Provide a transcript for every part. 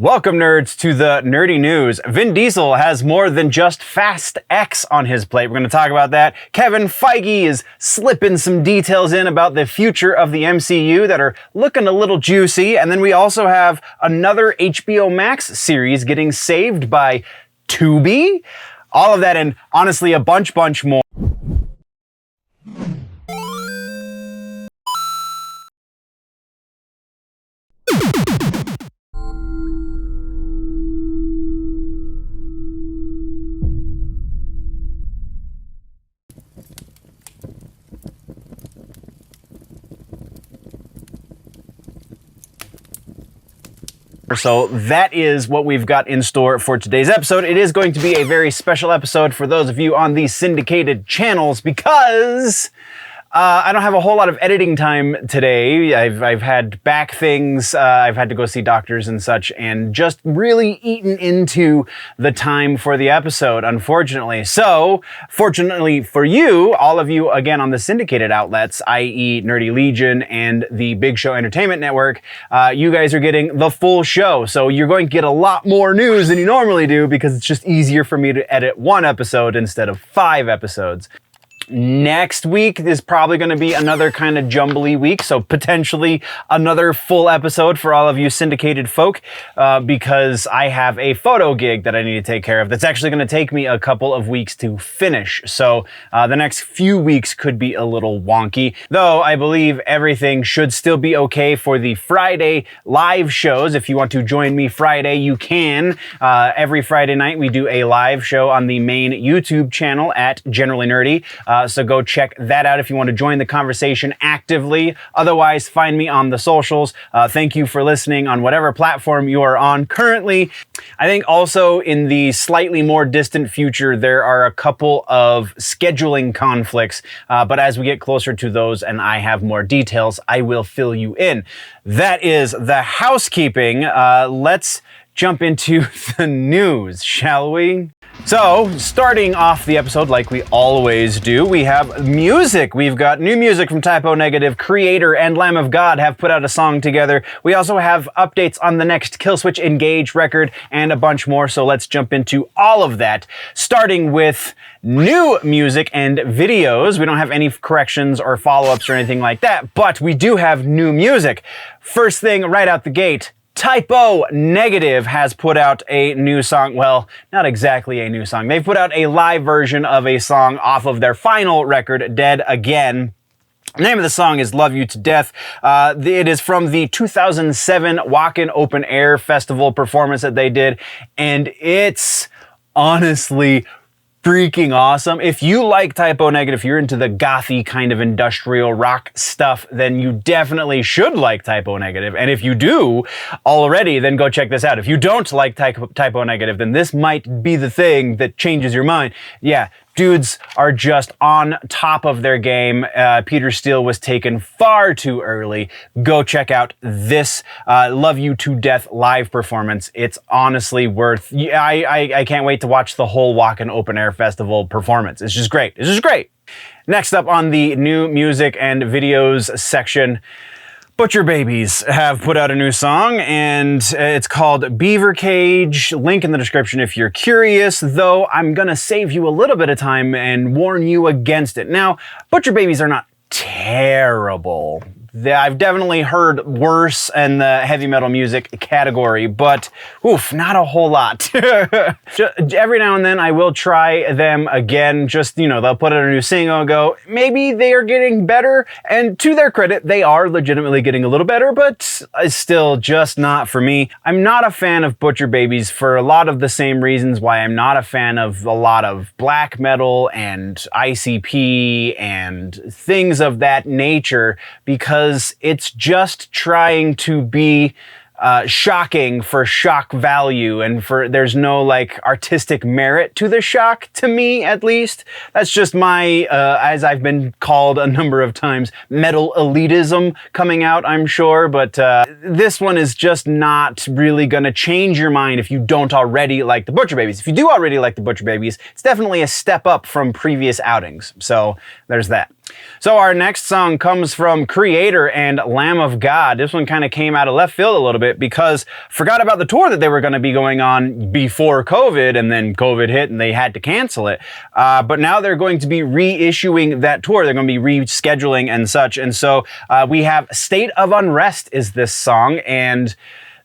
Welcome, nerds, to the nerdy news. Vin Diesel has more than just Fast X on his plate. We're going to talk about that. Kevin Feige is slipping some details in about the future of the MCU that are looking a little juicy. And then we also have another HBO Max series getting saved by Tubi. All of that and honestly a bunch more. So that is what we've got in store for today's episode. It is going to be a very special episode for those of you on these syndicated channels because I don't have a whole lot of editing time today. I've had back things, I've had to go see doctors and such, and just really eaten into the time for the episode, unfortunately. So, fortunately for you, all of you, again, on the syndicated outlets, i.e. Nerdy Legion and the Big Show Entertainment Network, you guys are getting the full show. So you're going to get a lot more news than you normally do because it's just easier for me to edit one episode instead of 5 episodes. Next week is probably going to be another kind of jumbly week, so potentially another full episode for all of you syndicated folk, because I have a photo gig that I need to take care of that's actually going to take me a couple of weeks to finish. So the next few weeks could be a little wonky, though I believe everything should still be okay for the Friday live shows. If you want to join me Friday, you can. Every Friday night we do a live show on the main YouTube channel at Generally Nerdy. So go check that out if you want to join the conversation actively. Otherwise, find me on the socials. Thank you for listening on whatever platform you are on currently. I think also in the slightly more distant future, there are a couple of scheduling conflicts. But as we get closer to those and I have more details, I will fill you in. That is the housekeeping. Let's jump into the news, shall we? So, starting off the episode like we always do, we have music. We've got new music from Typo Negative, Creator, and Lamb of God have put out a song together. We also have updates on the next Killswitch Engage record and a bunch more, so let's jump into all of that, starting with new music and videos. We don't have any corrections or follow-ups or anything like that, but we do have new music. First thing right out the gate, Typo Negative has put out a new song. Well, not exactly a new song. They've put out a live version of a song off of their final record, Dead Again. The name of the song is Love You to Death. It is from the 2007 Walk-In Open Air Festival performance that they did, and it's honestly freaking awesome. If you like Typo Negative, if you're into the gothy kind of industrial rock stuff, then you definitely should like Typo Negative. And if you do already, then go check this out. If you don't like Typo Negative, then this might be the thing that changes your mind. Yeah, dudes are just on top of their game. Peter Steele was taken far too early. Go check out this Love You to Death live performance. It's honestly worth... I can't wait to watch the whole Walk-In Open Air Festival performance. It's just great. It's just great. Next up on the new music and videos section, Butcher Babies have put out a new song, and it's called Beaver Cage. Link in the description if you're curious, though I'm gonna save you a little bit of time and warn you against it. Now, Butcher Babies are not terrible. I've definitely heard worse in the heavy metal music category, but oof, not a whole lot. Every now and then I will try them again. Just, you know, they'll put out a new single and go, maybe they are getting better. And to their credit, they are legitimately getting a little better, but it's still just not for me. I'm not a fan of Butcher Babies for a lot of the same reasons why I'm not a fan of a lot of black metal and ICP and things of that nature, because it's just trying to be shocking for shock value, and there's no like artistic merit to the shock, to me at least. That's just my, as I've been called a number of times, metal elitism coming out, I'm sure, but this one is just not really gonna change your mind if you don't already like the Butcher Babies. If you do already like the Butcher Babies, it's definitely a step up from previous outings, so there's that. So our next song comes from Creator and Lamb of God. This one kind of came out of left field a little bit because forgot about the tour that they were going to be going on before COVID, and then COVID hit and they had to cancel it. But now they're going to be reissuing that tour. They're going to be rescheduling and such. And so we have State of Unrest is this song, and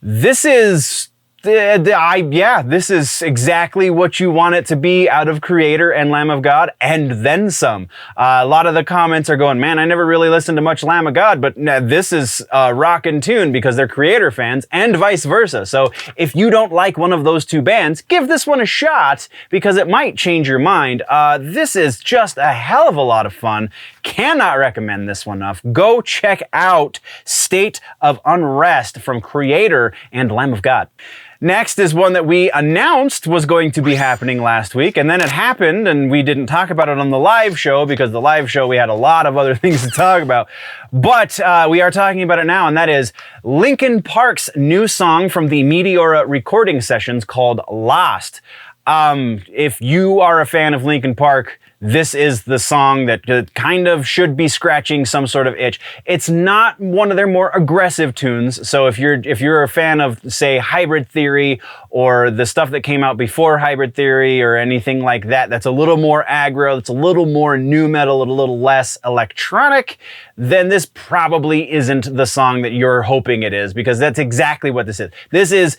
this is... this is exactly what you want it to be out of Creator and Lamb of God, and then some. A lot of the comments are going, man, I never really listened to much Lamb of God, but this is a rockin' tune because they're Creator fans, and vice versa. So if you don't like one of those two bands, give this one a shot because it might change your mind. This is just a hell of a lot of fun. Cannot recommend this one enough. Go check out State of Unrest from Creator and Lamb of God. Next is one that we announced was going to be happening last week, and then it happened, and we didn't talk about it on the live show because the live show we had a lot of other things to talk about. But we are talking about it now, and that is Linkin Park's new song from the Meteora recording sessions called Lost. If you are a fan of Linkin Park, this is the song that kind of should be scratching some sort of itch. It's not one of their more aggressive tunes. So if you're a fan of, say, Hybrid Theory or the stuff that came out before Hybrid Theory or anything like that, that's a little more aggro, that's a little more nu metal, a little less electronic, then this probably isn't the song that you're hoping it is, because that's exactly what this is. This is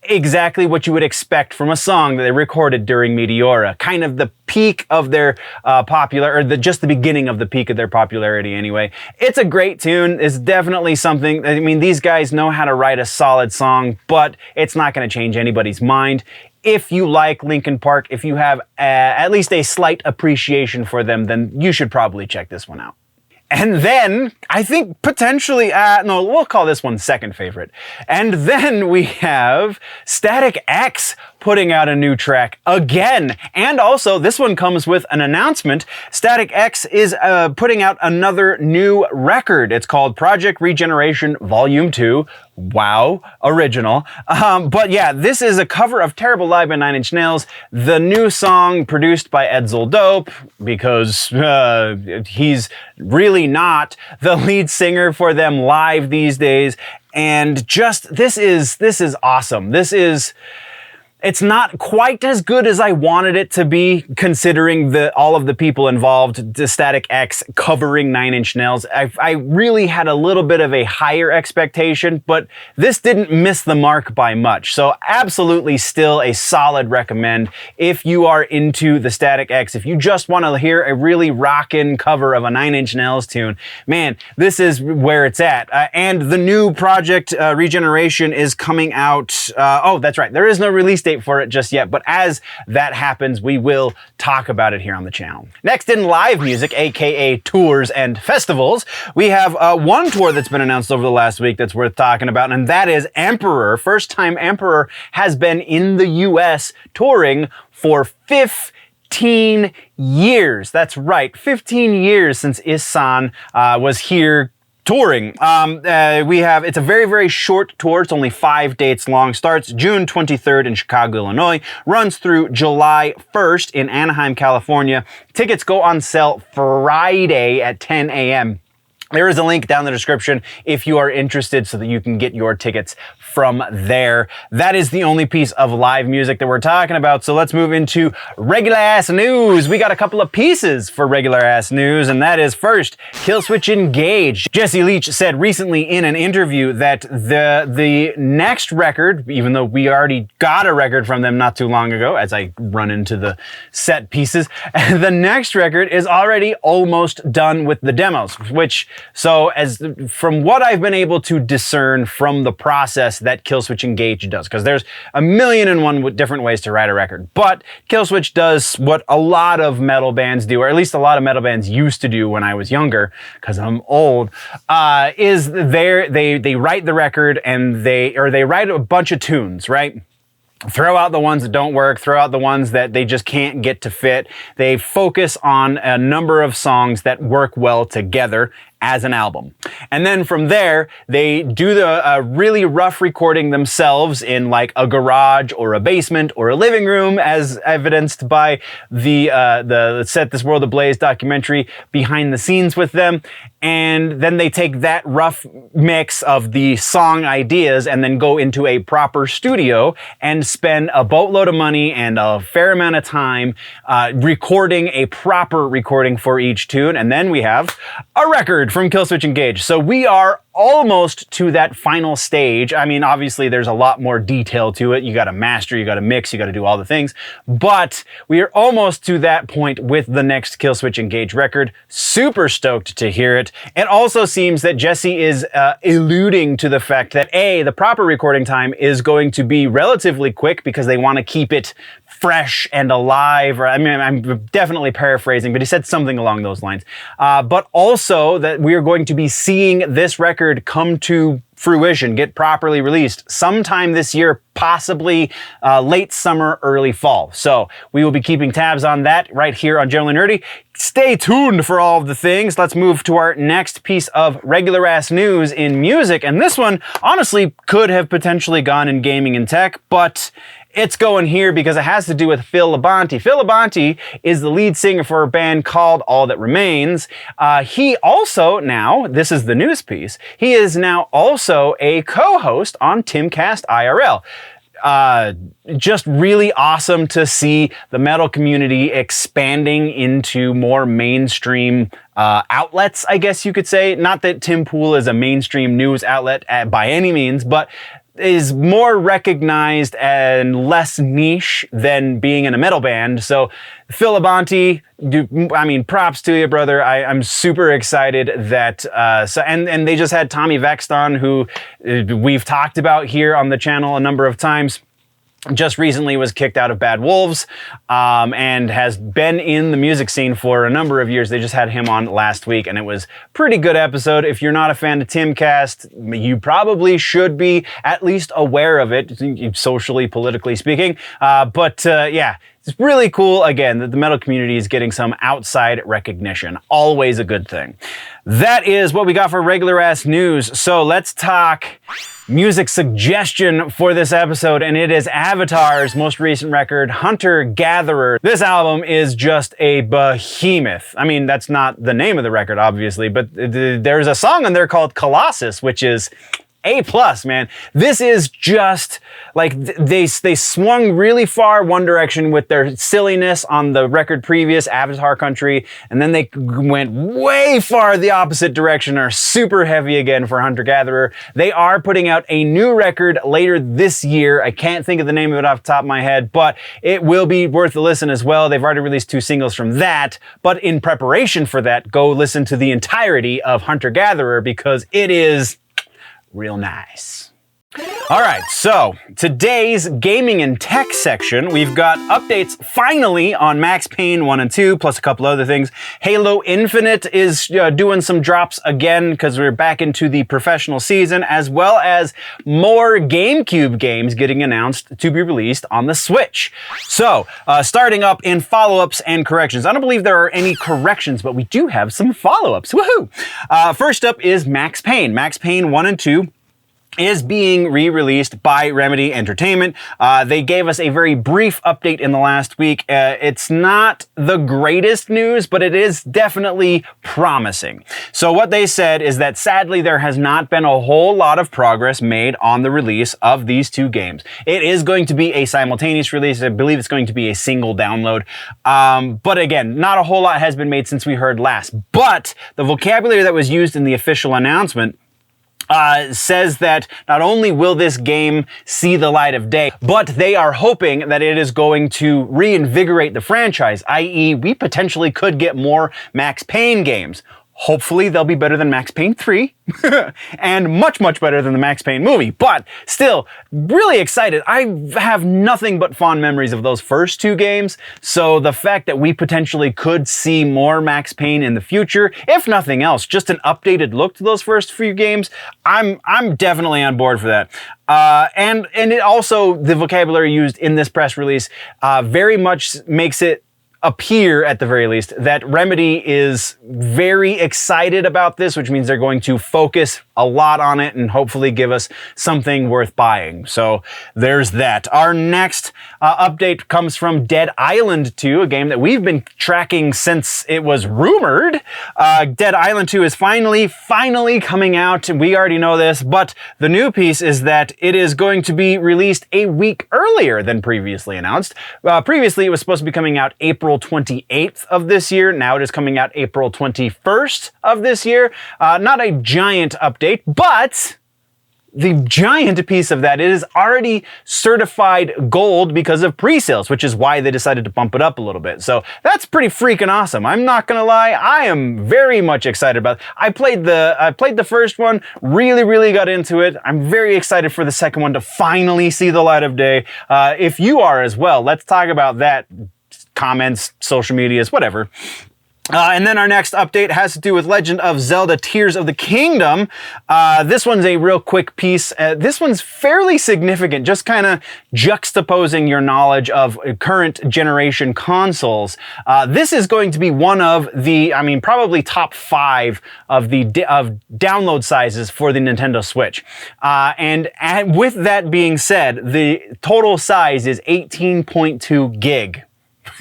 exactly what you would expect from a song that they recorded during Meteora. Kind of the peak of their just the beginning of the peak of their popularity anyway. It's a great tune. It's definitely something, I mean, these guys know how to write a solid song, but it's not going to change anybody's mind. If you like Linkin Park, if you have at least a slight appreciation for them, then you should probably check this one out. And then, I think potentially, no, we'll call this one second favorite. And then we have Static X putting out a new track again. And also, this one comes with an announcement. Static X is putting out another new record. It's called Project Regeneration Volume 2. Wow, original. But yeah, this is a cover of Terrible Lie by Nine Inch Nails. The new song produced by Edsel Dope, because he's really not the lead singer for them live these days. And just, this is awesome. It's not quite as good as I wanted it to be, considering all of the people involved, the Static X covering Nine Inch Nails. I really had a little bit of a higher expectation, but this didn't miss the mark by much. So absolutely still a solid recommend if you are into the Static X. If you just want to hear a really rockin' cover of a Nine Inch Nails tune, man, this is where it's at. And the new Project Regeneration is coming out. Oh, that's right. There is no release date for it just yet, but as that happens, we will talk about it here on the channel. Next in live music, aka tours and festivals, we have one tour that's been announced over the last week that's worth talking about, and that is Emperor. First time Emperor has been in the US touring for 15 years. That's right, 15 years since Ihsahn was here touring. It's a very, very short tour. It's only 5 dates long. Starts June 23rd in Chicago, Illinois. Runs through July 1st in Anaheim, California. Tickets go on sale Friday at 10 a.m. There is a link down in the description if you are interested so that you can get your tickets from there. That is the only piece of live music that we're talking about. So let's move into regular ass news. We got a couple of pieces for regular ass news, and that is first, Killswitch Engage. Jesse Leach said recently in an interview that the next record, even though we already got a record from them not too long ago, as I run into the set pieces, the next record is already almost done with the demos, so from what I've been able to discern from the process that Killswitch Engage does, because there's a million and one different ways to write a record, but Killswitch does what a lot of metal bands do, or at least a lot of metal bands used to do when I was younger, because I'm old, is they write the record and they write a bunch of tunes, right? Throw out the ones that don't work, throw out the ones that they just can't get to fit. They focus on a number of songs that work well together, as an album. And then from there, they do the really rough recording themselves in like a garage or a basement or a living room, as evidenced by the Set This World Ablaze documentary behind the scenes with them. And then they take that rough mix of the song ideas and then go into a proper studio and spend a boatload of money and a fair amount of time recording a proper recording for each tune. And then we have a record from Killswitch Engage. So we are almost to that final stage. I mean, obviously there's a lot more detail to it. You got to master, you got to mix, you got to do all the things, but we are almost to that point with the next Killswitch Engage record. Super stoked to hear it. It also seems that Jesse is alluding to the fact that the proper recording time is going to be relatively quick because they want to keep it fresh and alive. Or I mean, I'm definitely paraphrasing, but he said something along those lines. But also that we are going to be seeing this record come to fruition, get properly released sometime this year, possibly late summer, early fall. So we will be keeping tabs on that right here on Generally Nerdy. Stay tuned for all of the things. Let's move to our next piece of regular ass news in music. And this one honestly could have potentially gone in gaming and tech, but it's going here because it has to do with Phil Labonte. Phil Labonte is the lead singer for a band called All That Remains. He also now, this is the news piece, he is now also a co-host on Timcast IRL. Just really awesome to see the metal community expanding into more mainstream outlets, I guess you could say. Not that Tim Pool is a mainstream news outlet by any means, but is more recognized and less niche than being in a metal band. So Phil Labonte, props to you, brother. I'm super excited that, and they just had Tommy Vext on, who we've talked about here on the channel a number of times. Just recently was kicked out of Bad Wolves, and has been in the music scene for a number of years. They just had him on last week, and it was a pretty good episode. If you're not a fan of Timcast, you probably should be at least aware of it, socially, politically speaking. Yeah, it's really cool, again, that the metal community is getting some outside recognition. Always a good thing. That is what we got for regular ass news. So let's talk music suggestion for this episode, and it is Avatar's most recent record, Hunter Gatherer. This album is just a behemoth. I mean, that's not the name of the record, obviously, but there's a song on there called Colossus, which is A+, man. This is just like they swung really far one direction with their silliness on the record previous, Avatar Country, and then they went way far the opposite direction, are super heavy again for Hunter Gatherer. They are putting out a new record later this year. I can't think of the name of it off the top of my head, but it will be worth a listen as well. They've already released 2 singles from that, but in preparation for that, go listen to the entirety of Hunter Gatherer because it is real nice. All right, so today's gaming and tech section, we've got updates finally on Max Payne 1 and 2, plus a couple other things. Halo Infinite is doing some drops again because we're back into the professional season, as well as more GameCube games getting announced to be released on the Switch. So, starting up in follow-ups and corrections. I don't believe there are any corrections, but we do have some follow-ups. Woohoo! First up is Max Payne. Max Payne 1 and 2 is being re-released by Remedy Entertainment. They gave us a very brief update in the last week. It's not the greatest news, but it is definitely promising. So what they said is that sadly there has not been a whole lot of progress made on the release of these 2 games. It is going to be a simultaneous release. I believe it's going to be a single download. But again, not a whole lot has been made since we heard last. But the vocabulary that was used in the official announcement says that not only will this game see the light of day, but they are hoping that it is going to reinvigorate the franchise, i.e. we potentially could get more Max Payne games. Hopefully they'll be better than Max Payne 3 and much, much better than the Max Payne movie, but still really excited. I have nothing but fond memories of those first 2 games. So the fact that we potentially could see more Max Payne in the future, if nothing else, just an updated look to those first few games, I'm definitely on board for that. And it also, the vocabulary used in this press release very much makes it appear, at the very least, that Remedy is very excited about this, which means they're going to focus a lot on it and hopefully give us something worth buying. So there's that. Our next update comes from Dead Island 2, a game that we've been tracking since it was rumored. Dead Island 2 is finally coming out. We already know this, but the new piece is that it is going to be released a week earlier than previously announced. Previously, it was supposed to be coming out April 28th of this year. Now it is coming out April 21st of this year. Not a giant update, but the giant piece of that, it is already certified gold because of pre-sales, which is why they decided to bump it up a little bit. So that's pretty freaking awesome. I'm not gonna lie, I am very much excited about it. I played the first one, really got into it. I'm very excited for the second one to finally see the light of day. If you are as well, let's talk about that. Comments, social medias, whatever. And then our next update has to do with Legend of Zelda Tears of the Kingdom. This one's a real quick piece. This one's fairly significant, just kind of juxtaposing your knowledge of current generation consoles. This is going to be one of the, I mean, probably top 5 of the download sizes for the Nintendo Switch. And with that being said, the total size is 18.2 gig.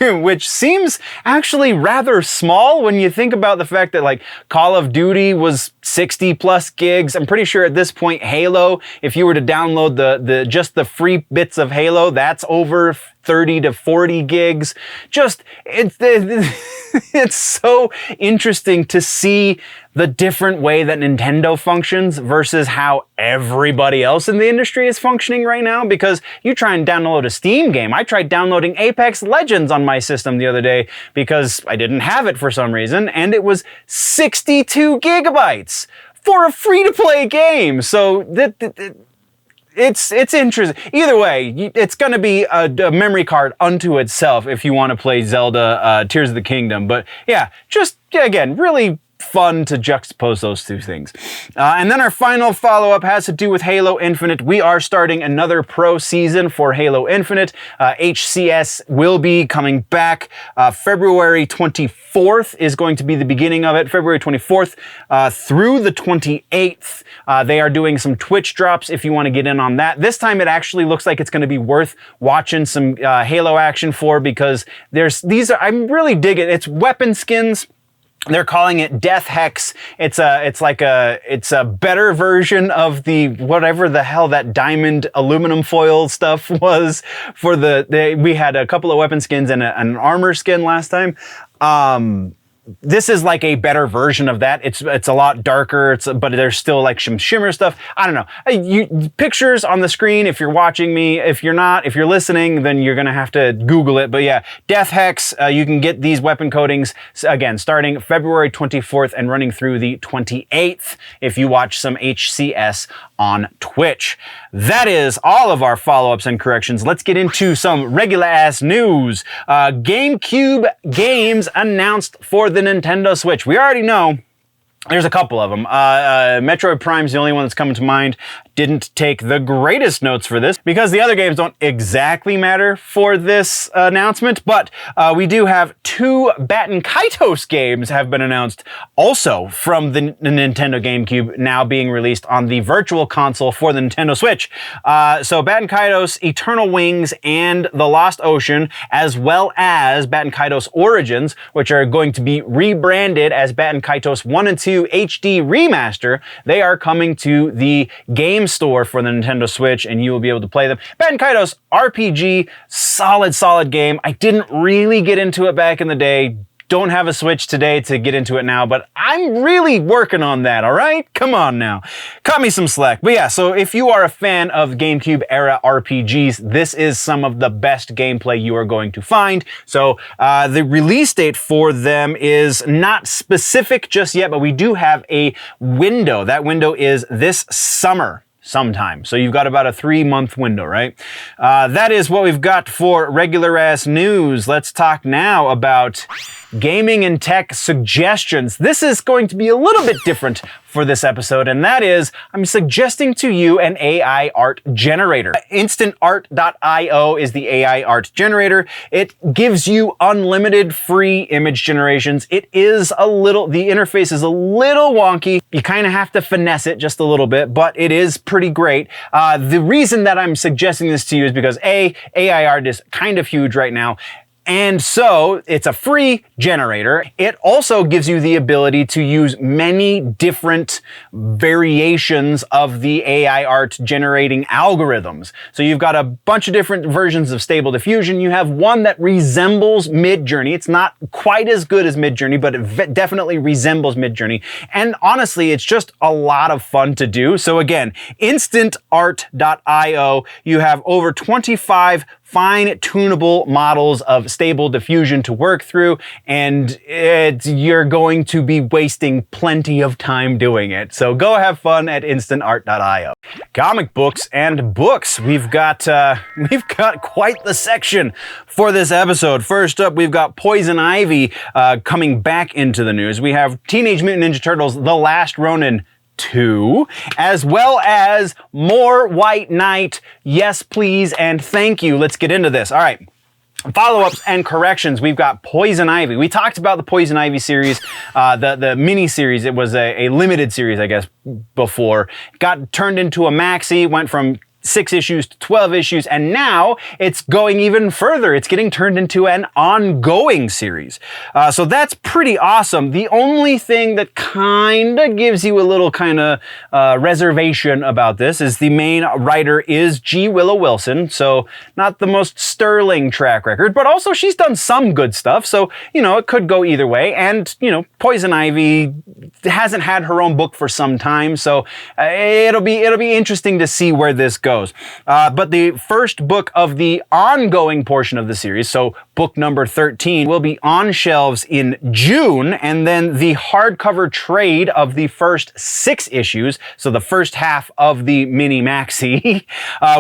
Which seems actually rather small when you think about the fact that like Call of Duty was 60 plus gigs. I'm pretty sure at this point Halo, if you were to download just the free bits of Halo, that's over 30 to 40 gigs. Just, it's so interesting to see the different way that Nintendo functions versus how everybody else in the industry is functioning right now. Because you try and download a Steam game. I tried downloading Apex Legends on my system the other day because I didn't have it for some reason, and it was 62 gigabytes for a free-to-play game. So it's interesting. Either way, it's going to be a memory card unto itself if you want to play Zelda Tears of the Kingdom. But yeah, just again, really fun to juxtapose those two things. And then our final follow-up has to do with Halo Infinite. We are starting another pro season for Halo Infinite. HCS will be coming back. February 24th is going to be the beginning of it. February 24th through the 28th. They are doing some Twitch drops if you want to get in on that. This time it actually looks like it's going to be worth watching some Halo action for, because I'm really digging. It's weapon skins. They're calling it Death Hex. It's a better version of the whatever the hell that diamond aluminum foil stuff was for we had a couple of weapon skins and an armor skin last time. This is like a better version of that. It's a lot darker, but there's still like some shimmer stuff. I don't know. Pictures on the screen if you're watching me. If you're not, if you're listening, then you're going to have to Google it. But yeah, Death Hex, you can get these weapon coatings, again, starting February 24th and running through the 28th if you watch some HCS on Twitch. That is all of our follow-ups and corrections. Let's get into some regular-ass news. GameCube games announced for the Nintendo Switch. We already know there's a couple of them. Metroid Prime's the only one that's coming to mind. Didn't take the greatest notes for this because the other games don't exactly matter for this announcement, but we do have 2 Baten Kaitos games have been announced also from the Nintendo GameCube, now being released on the Virtual Console for the Nintendo Switch. So Baten Kaitos Eternal Wings and The Lost Ocean, as well as Baten Kaitos Origins, which are going to be rebranded as Baten Kaitos 1 and 2 HD Remaster. They are coming to the game store for the Nintendo Switch, and you will be able to play them. Baten Kaitos RPG, solid game. I didn't really get into it back in the day. Don't have a Switch today to get into it now, but I'm really working on that, all right? Come on now. Cut me some slack. But yeah, so if you are a fan of GameCube era RPGs, this is some of the best gameplay you are going to find. So the release date for them is not specific just yet, but we do have a window. That window is this summer sometime. So you've got about a 3-month window, right? That is what we've got for regular ass news. Let's talk now about gaming and tech suggestions. This is going to be a little bit different for this episode, and that is I'm suggesting to you an AI art generator. Instantart.io is the AI art generator. It gives you unlimited free image generations. It is the interface is a little wonky. You kind of have to finesse it just a little bit, but it is pretty great. The reason that I'm suggesting this to you is because AI art is kind of huge right now. And so it's a free generator. It also gives you the ability to use many different variations of the AI art generating algorithms. So you've got a bunch of different versions of Stable Diffusion. You have one that resembles Midjourney. It's not quite as good as Midjourney, but it definitely resembles Midjourney. And honestly, it's just a lot of fun to do. So again, instantart.io, you have over 25 fine tunable models of Stable Diffusion to work through, and you're going to be wasting plenty of time doing it. So go have fun at instantart.io. Comic books and books. We've got quite the section for this episode. First up, we've got Poison Ivy coming back into the news. We have Teenage Mutant Ninja Turtles: The Last Ronin 2, as well as more White Knight. Yes, please, and thank you. Let's get into this. All right. Follow-ups and corrections. We've got Poison Ivy. We talked about the Poison Ivy series, the mini-series. It was a limited series, I guess, before. Got turned into a maxi, went from 6 issues to 12 issues, and now it's going even further. It's getting turned into an ongoing series. So that's pretty awesome. The only thing that kind of gives you a little kind of reservation about this is the main writer is G. Willow Wilson, so not the most sterling track record, but also she's done some good stuff, so, you know, it could go either way. And, you know, Poison Ivy hasn't had her own book for some time, so it'll be interesting to see where this goes. But the first book of the ongoing portion of the series, so book number 13, will be on shelves in June, and then the hardcover trade of the first 6 issues, so the first half of the mini maxi,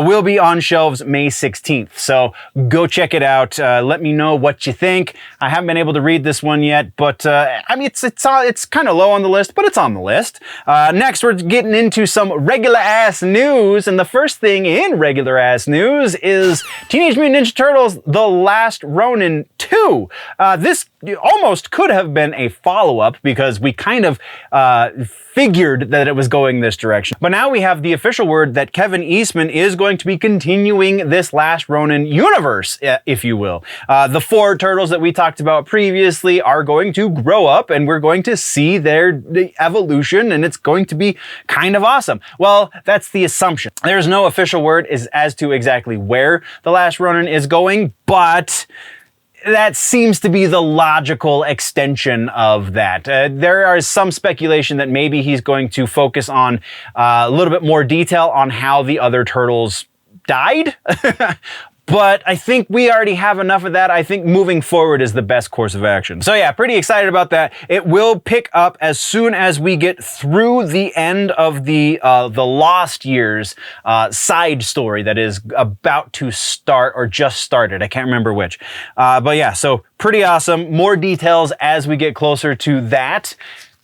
will be on shelves May 16th. So go check it out. Let me know what you think. I haven't been able to read this one yet, but I mean, it's kind of low on the list, but it's on the list. Next, we're getting into some regular ass news, and the first thing in regular ass news is Teenage Mutant Ninja Turtles: The Last Ronin 2. This almost could have been a follow-up because we kind of figured that it was going this direction. But now we have the official word that Kevin Eastman is going to be continuing this Last Ronin universe, if you will. The 4 turtles that we talked about previously are going to grow up, and we're going to see their evolution, and it's going to be kind of awesome. Well, that's the assumption. There's no official word as to exactly where The Last Ronin is going, but that seems to be the logical extension of that. There is some speculation that maybe he's going to focus on a little bit more detail on how the other turtles died. But I think we already have enough of that. I think moving forward is the best course of action. So yeah, pretty excited about that. It will pick up as soon as we get through the end of the Lost Years side story that is about to start or just started. I can't remember which. But yeah, so pretty awesome. More details as we get closer to that.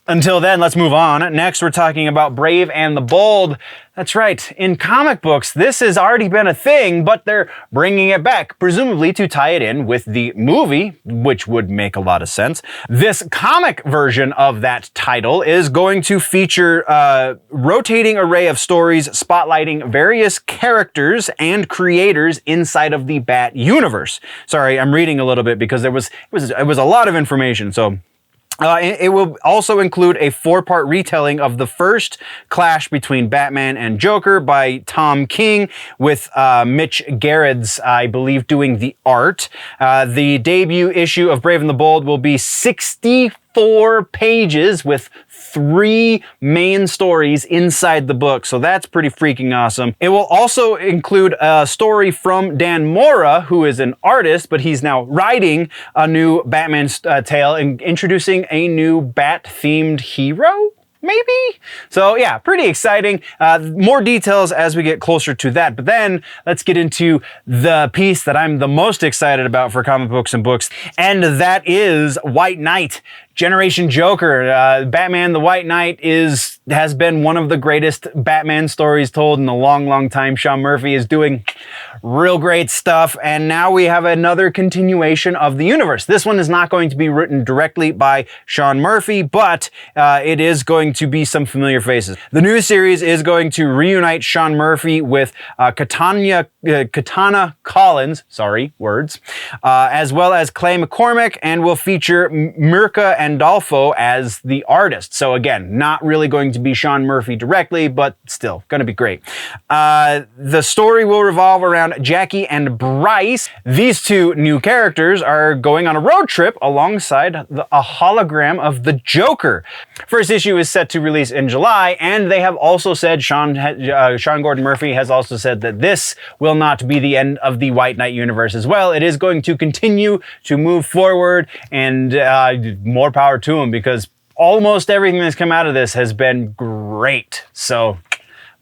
Until then, let's move on. Next, we're talking about Brave and the Bold. That's right. In comic books, this has already been a thing, but they're bringing it back, presumably to tie it in with the movie, which would make a lot of sense. This comic version of that title is going to feature a rotating array of stories spotlighting various characters and creators inside of the Bat universe. Sorry, I'm reading a little bit because it was a lot of information, so it will also include a 4-part retelling of the first clash between Batman and Joker by Tom King, with Mitch Gerrits, I believe, doing the art. The debut issue of Brave and the Bold will be 64 pages with 3 main stories inside the book, so that's pretty freaking awesome. It will also include a story from Dan Mora, who is an artist, but he's now writing a new Batman tale and introducing a new Bat-themed hero? Maybe? So yeah, pretty exciting. More details as we get closer to that. But then let's get into the piece that I'm the most excited about for comic books and books, and that is White Knight, Generation Joker. Batman the White Knight is has been one of the greatest Batman stories told in a long, long time. Sean Murphy is doing real great stuff, and now we have another continuation of the universe. This one is not going to be written directly by Sean Murphy, but it is going to be some familiar faces. The new series is going to reunite Sean Murphy with Katana Collins, as well as Clay McCormick, and will feature Mirka Andolfo as the artist. So again, not really going to be Sean Murphy directly, but still going to be great. The story will revolve around Jackie and Bryce. These two new characters are going on a road trip alongside a hologram of the Joker. First issue is set to release in July, and they have also said, Sean Gordon Murphy has also said that this will not be the end of the White Knight universe as well. It is going to continue to move forward, and more power to him, because almost everything that's come out of this has been great. So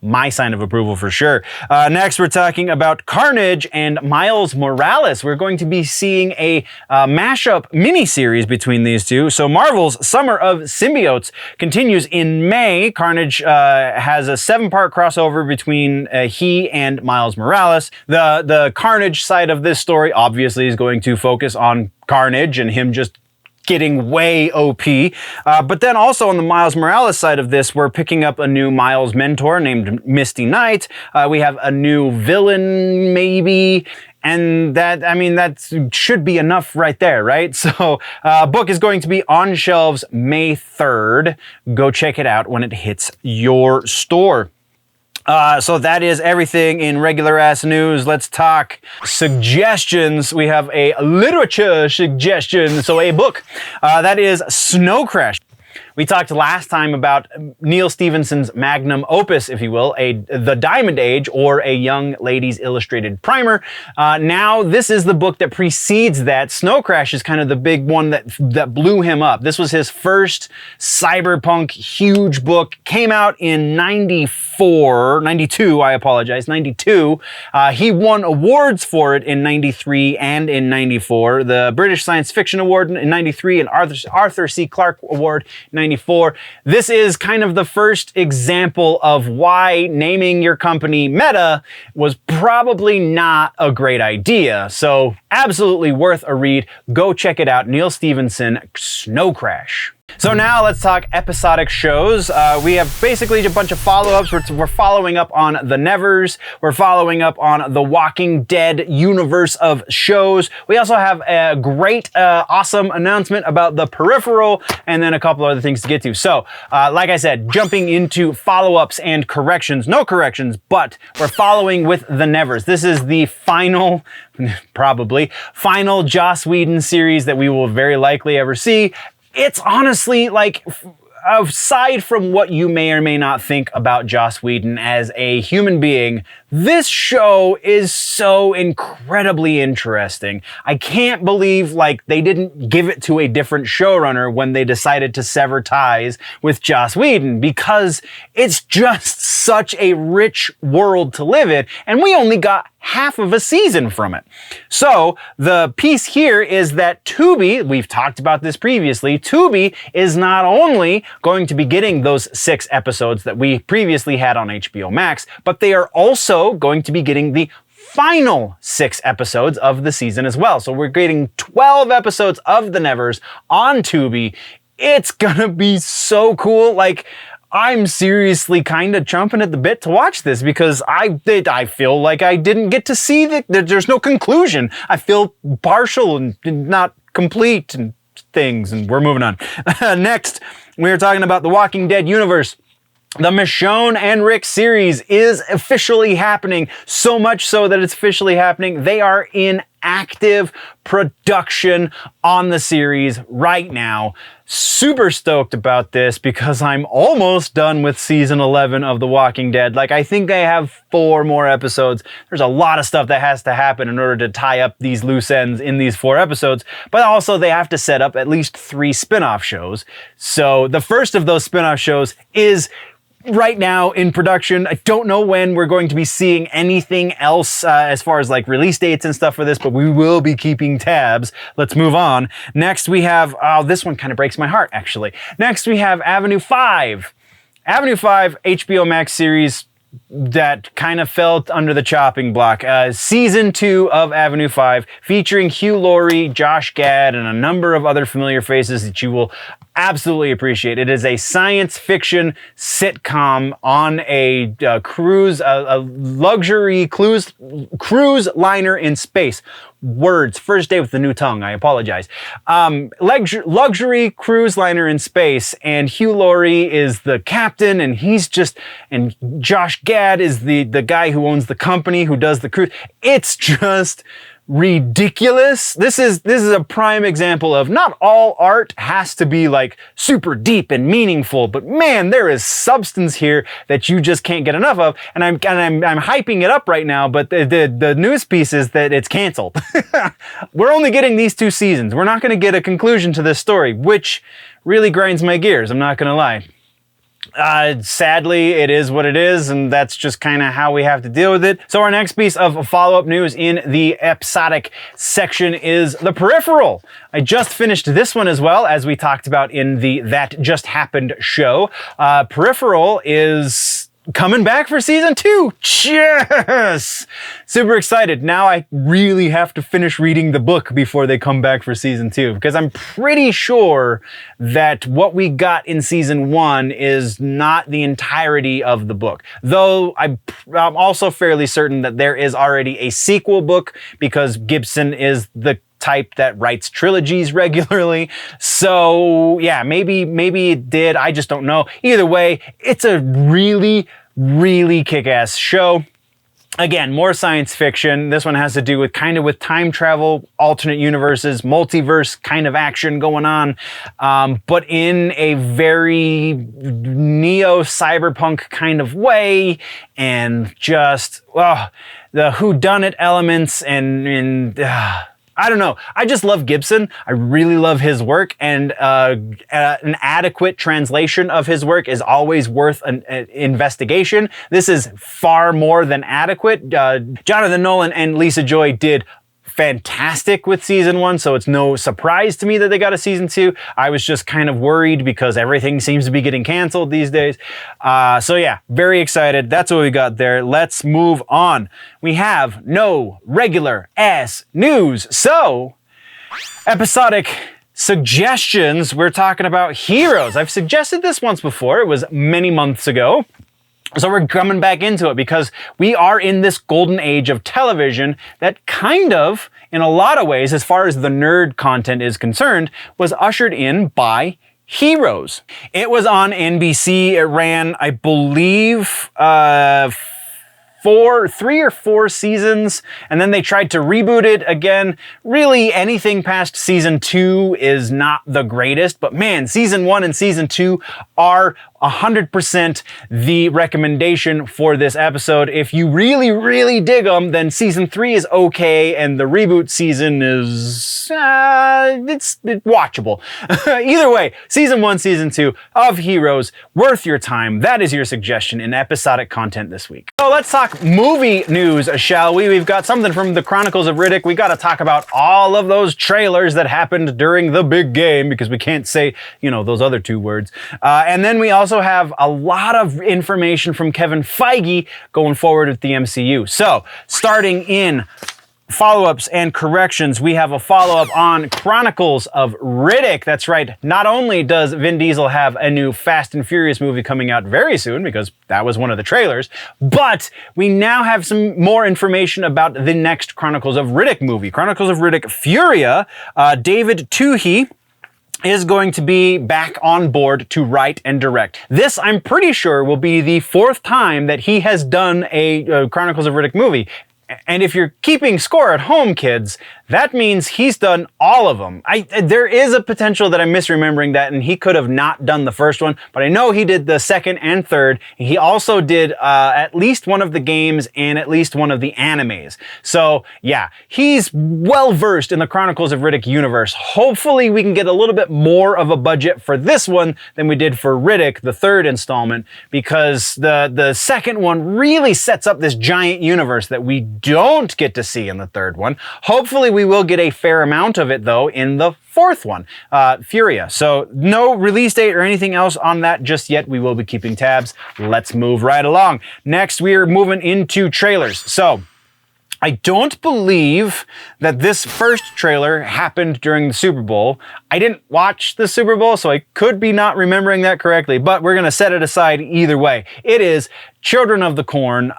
my sign of approval for sure. Next, we're talking about Carnage and Miles Morales. We're going to be seeing a mashup miniseries between these two. So Marvel's Summer of Symbiotes continues in May. Carnage has a 7-part crossover between he and Miles Morales. The Carnage side of this story obviously is going to focus on Carnage and him just getting way OP. But then also on the Miles Morales side of this, we're picking up a new Miles mentor named Misty Knight. We have a new villain, maybe. And that should be enough right there, right? So, book is going to be on shelves May 3rd. Go check it out when it hits your store. So that is everything in regular ass news. Let's talk suggestions. We have a literature suggestion. So a book, that is Snow Crash. We talked last time about Neal Stephenson's magnum opus, if you will, The Diamond Age, or a young lady's illustrated primer. Now, this is the book that precedes that. Snow Crash is kind of the big one that blew him up. This was his first cyberpunk huge book. Came out in 92. He won awards for it in 93 and in 94. The British Science Fiction Award in 93 and Arthur C. Clarke Award in 94. This is kind of the first example of why naming your company Meta was probably not a great idea. So absolutely worth a read. Go check it out. Neal Stephenson, Snow Crash. So now let's talk episodic shows. We have basically a bunch of follow-ups. We're following up on The Nevers. We're following up on the Walking Dead universe of shows. We also have a great, awesome announcement about The Peripheral, and then a couple other things to get to. So, like I said, jumping into follow-ups and corrections. No corrections, but we're following with The Nevers. This is the final Joss Whedon series that we will very likely ever see. It's honestly, like, aside from what you may or may not think about Joss Whedon as a human being, this show is so incredibly interesting. I can't believe, like, they didn't give it to a different showrunner when they decided to sever ties with Joss Whedon, because it's just such a rich world to live in, and we only got half of a season from it. So the piece here is that Tubi, we've talked about this previously, Tubi is not only going to be getting those 6 episodes that we previously had on HBO Max, but they are also going to be getting the final 6 episodes of the season as well. So we're getting 12 episodes of The Nevers on Tubi. It's gonna be so cool. Like, I'm seriously kind of chomping at the bit to watch this, because I feel like I didn't get to see there's no conclusion. I feel partial and not complete and things, and we're moving on. Next, we're talking about the Walking Dead universe. The Michonne and Rick series is officially happening, so much so that it's officially happening. They are in active production on the series right now. Super stoked about this, because I'm almost done with season 11 of The Walking Dead. Like, I think I have 4 more episodes. There's a lot of stuff that has to happen in order to tie up these loose ends in these 4 episodes, but also they have to set up at least 3 spin-off shows. So the first of those spin-off shows is right now in production. I don't know when we're going to be seeing anything else as far as like release dates and stuff for this, but we will be keeping tabs. Let's move on. Next we have, this one kind of breaks my heart actually. Next we have Avenue 5. Avenue 5 HBO Max series that kind of fell under the chopping block. Season 2 of Avenue 5, featuring Hugh Laurie, Josh Gad, and a number of other familiar faces that you will absolutely appreciate. It is a science fiction sitcom on a cruise, a luxury cruise liner in space. Words, first day with the new tongue, I apologize. Luxury cruise liner in space, and Hugh Laurie is the captain, and and Josh Gad is the guy who owns the company, who does the cruise. It's just ridiculous. This is a prime example of not all art has to be like super deep and meaningful, but man, there is substance here that you just can't get enough of. And I'm hyping it up right now, but the news piece is that it's canceled. We're only getting these 2 seasons. We're not going to get a conclusion to this story, which really grinds my gears. I'm not going to lie. Sadly, it is what it is, and that's just kind of how we have to deal with it. So our next piece of follow-up news in the episodic section is The Peripheral. I just finished this one as well, as we talked about in the That Just Happened show. Peripheral is coming back for season 2. Yes! Super excited. Now I really have to finish reading the book before they come back for season 2, because I'm pretty sure that what we got in season 1 is not the entirety of the book. Though I'm also fairly certain that there is already a sequel book, because Gibson is the type that writes trilogies regularly. So yeah, maybe it did. I just don't know. Either way, it's a really, really kick-ass show. Again, more science fiction. This one has to do with time travel, alternate universes, multiverse kind of action going on, but in a very neo-cyberpunk kind of way, and just the whodunit elements and I don't know. I just love Gibson. I really love his work, and an adequate translation of his work is always worth an investigation. This is far more than adequate. Jonathan Nolan and Lisa Joy did fantastic with season 1, so it's no surprise to me that they got a season 2. I was just kind of worried because everything seems to be getting canceled these days. So yeah, very excited. That's what we got there. Let's move on. We have no regular ass news. So, episodic suggestions. We're talking about Heroes. I've suggested this once before. It was many months ago. So we're coming back into it because we are in this golden age of television that kind of, in a lot of ways, as far as the nerd content is concerned, was ushered in by Heroes. It was on NBC. It ran, I believe, 3 or 4 seasons, and then they tried to reboot it again. Really, anything past season 2 is not the greatest, but man, season 1 and season 2 are 100% the recommendation for this episode. If you really, really dig them, then season 3 is okay, and the reboot season is, it's watchable. Either way, season 1, season 2 of Heroes, worth your time. That is your suggestion in episodic content this week. So let's talk movie news, shall we? We've got something from the Chronicles of Riddick. We got to talk about all of those trailers that happened during the big game, because we can't say, those other 2 words. And then we also have a lot of information from Kevin Feige going forward with the MCU. So, starting in follow-ups and corrections, we have a follow-up on Chronicles of Riddick. That's right. Not only does Vin Diesel have a new Fast and Furious movie coming out very soon, because that was one of the trailers, but we now have some more information about the next Chronicles of Riddick movie. Chronicles of Riddick Furia. David Twohy is going to be back on board to write and direct. This, I'm pretty sure, will be the 4th time that he has done a Chronicles of Riddick movie. And if you're keeping score at home, kids, that means he's done all of them. There is a potential that I'm misremembering that, and he could have not done the first one, but I know he did the 2nd and 3rd. He also did at least one of the games and at least one of the animes. So yeah, he's well versed in the Chronicles of Riddick universe. Hopefully we can get a little bit more of a budget for this one than we did for Riddick, the 3rd installment, because the 2nd one really sets up this giant universe that we don't get to see in the third one. Hopefully we will get a fair amount of it though in the fourth one, Furia. So no release date or anything else on that just yet. We will be keeping tabs. Let's move right along. Next, we are moving into trailers. So I don't believe that this first trailer happened during the Super Bowl. I didn't watch the Super Bowl, so I could be not remembering that correctly, but we're going to set it aside either way. It is Children of the Corn.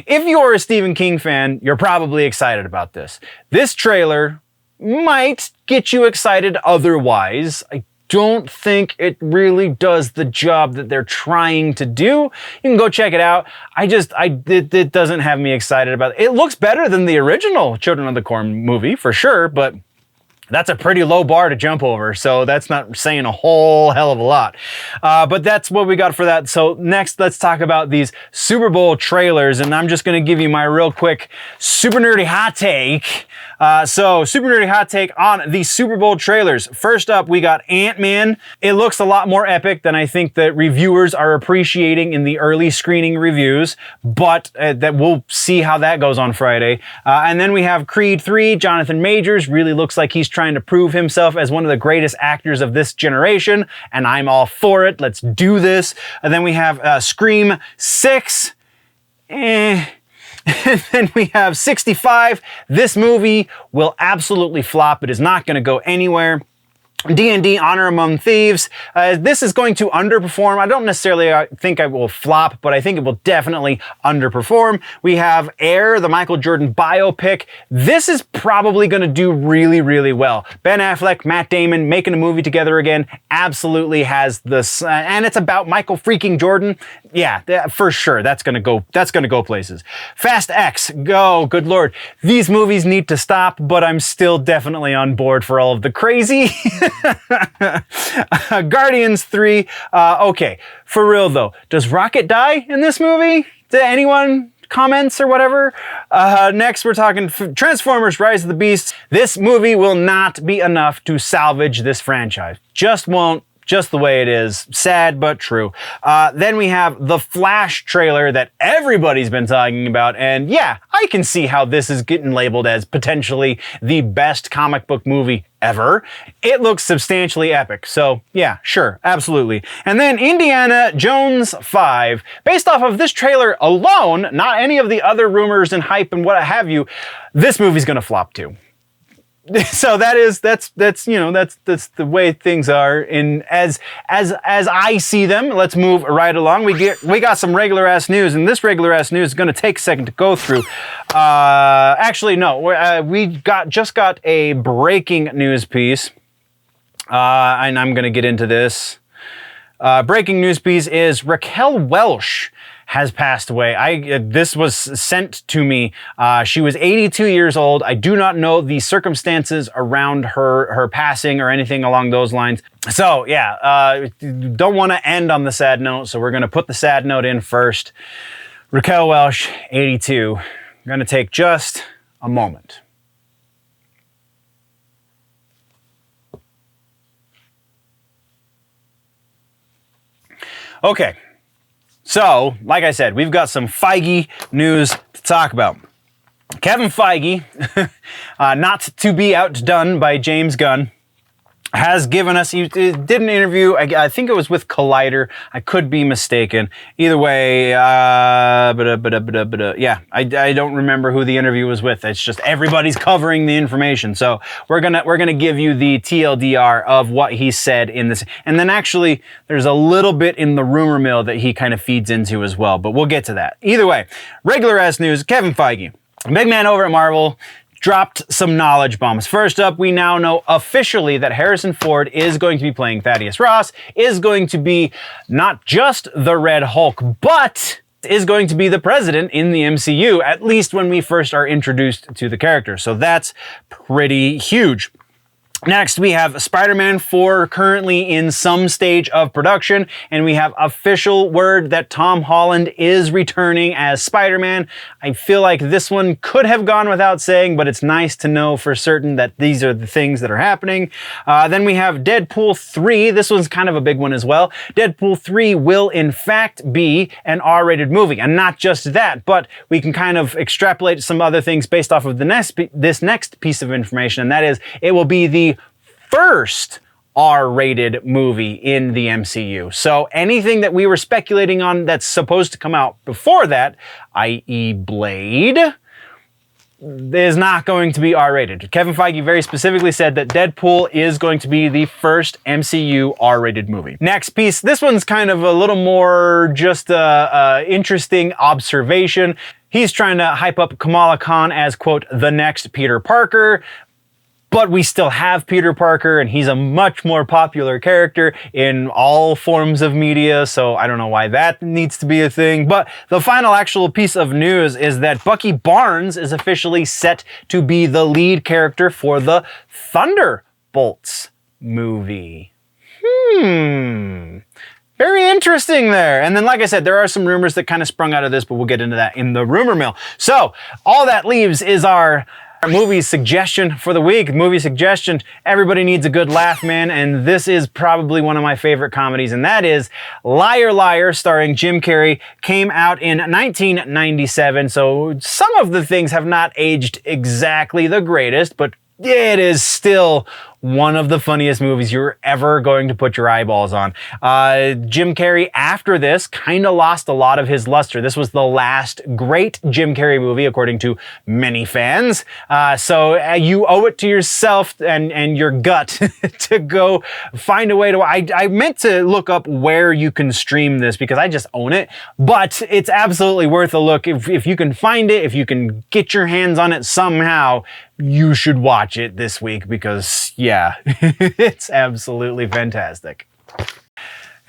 If you're a Stephen King fan, you're probably excited about this. This trailer might get you excited otherwise. I don't think it really does the job that they're trying to do. You can go check it out. It doesn't have me excited about it. It looks better than the original Children of the Corn movie for sure, but that's a pretty low bar to jump over, so that's not saying a whole hell of a lot. But that's what we got for that. So next, let's talk about these Super Bowl trailers, and I'm just gonna give you my real quick super nerdy hot take. Super nerdy hot take on the Super Bowl trailers. First up, we got Ant-Man. It looks a lot more epic than I think that reviewers are appreciating in the early screening reviews, but that we'll see how that goes on Friday. And then we have Creed 3. Jonathan Majors really looks like he's trying to prove himself as one of the greatest actors of this generation, and I'm all for it. Let's do this. And then we have Scream 6. And then we have 65. This movie will absolutely flop. It is not going to go anywhere. D&D Honor Among Thieves. This is going to underperform. I don't necessarily think it will flop, but I think it will definitely underperform. We have Air, the Michael Jordan biopic. This is probably going to do really, really well. Ben Affleck, Matt Damon making a movie together again absolutely has this, and it's about Michael freaking Jordan. Yeah, for sure. That's going to go places. Fast X. Go, good Lord. These movies need to stop, but I'm still definitely on board for all of the crazy. Guardians 3. Okay, for real though, does Rocket die in this movie? Did anyone comments or whatever? Next, we're talking Transformers Rise of the Beasts. This movie will not be enough to salvage this franchise. Just won't. Just the way it is. Sad, but true. Then we have the Flash trailer that everybody's been talking about. And yeah, I can see how this is getting labeled as potentially the best comic book movie ever. It looks substantially epic. So yeah, sure, absolutely. And then Indiana Jones 5. Based off of this trailer alone, not any of the other rumors and hype and what have you, this movie's gonna flop too. So that's the way things are in as I see them. Let's move right along. We got some regular ass news, and this regular ass news is going to take a second to go through. Actually, no, we just got a breaking news piece, and I'm going to get into this. Breaking news piece is Raquel Welch has passed away. This was sent to me. She was 82 years old. I do not know the circumstances around her passing or anything along those lines. So yeah, don't want to end on the sad note, so we're gonna put the sad note in first. Raquel Welch, 82. I'm gonna take just a moment. Okay. So, like I said, we've got some Feige news to talk about. Kevin Feige, not to be outdone by James Gunn, has given us, he did an interview, I think it was with Collider, I could be mistaken. Either way, yeah, I don't remember who the interview was with. It's just everybody's covering the information. So we're gonna give you the TLDR of what he said in this. And then actually, there's a little bit in the rumor mill that he kind of feeds into as well, but we'll get to that. Either way, regular ass news, Kevin Feige, big man over at Marvel, dropped some knowledge bombs. First up, we now know officially that Harrison Ford is going to be playing Thaddeus Ross, is going to be not just the Red Hulk, but is going to be the president in the MCU, at least when we first are introduced to the character. So that's pretty huge. Next, we have Spider-Man 4 currently in some stage of production, and we have official word that Tom Holland is returning as Spider-Man. I feel like this one could have gone without saying, but it's nice to know for certain that these are the things that are happening. Then we have Deadpool 3. This one's kind of a big one as well. Deadpool 3 will in fact be an R-rated movie, and not just that, but we can kind of extrapolate some other things based off of this next piece of information, and that is it will be the first R-rated movie in the MCU. So anything that we were speculating on that's supposed to come out before that, i.e. Blade, is not going to be R-rated. Kevin Feige very specifically said that Deadpool is going to be the first MCU R-rated movie. Next piece, this one's kind of a little more just a interesting observation. He's trying to hype up Kamala Khan as, quote, the next Peter Parker. But we still have Peter Parker, and he's a much more popular character in all forms of media, so I don't know why that needs to be a thing. But the final actual piece of news is that Bucky Barnes is officially set to be the lead character for the Thunderbolts movie. Very interesting there. And then, like I said, there are some rumors that kind of sprung out of this, but we'll get into that in the rumor mill. So all that leaves is our movie suggestion for the week. Movie suggestion, everybody needs a good laugh, man, and this is probably one of my favorite comedies, and that is Liar Liar, starring Jim Carrey. Came out in 1997, so some of the things have not aged exactly the greatest, but it is still one of the funniest movies you're ever going to put your eyeballs on. Jim Carrey, after this, kind of lost a lot of his luster. This was the last great Jim Carrey movie, according to many fans. So you owe it to yourself and your gut to go find a way to... I meant to look up where you can stream this because I just own it, but it's absolutely worth a look. If you can find it, if you can get your hands on it somehow, you should watch it this week because, yeah, it's absolutely fantastic.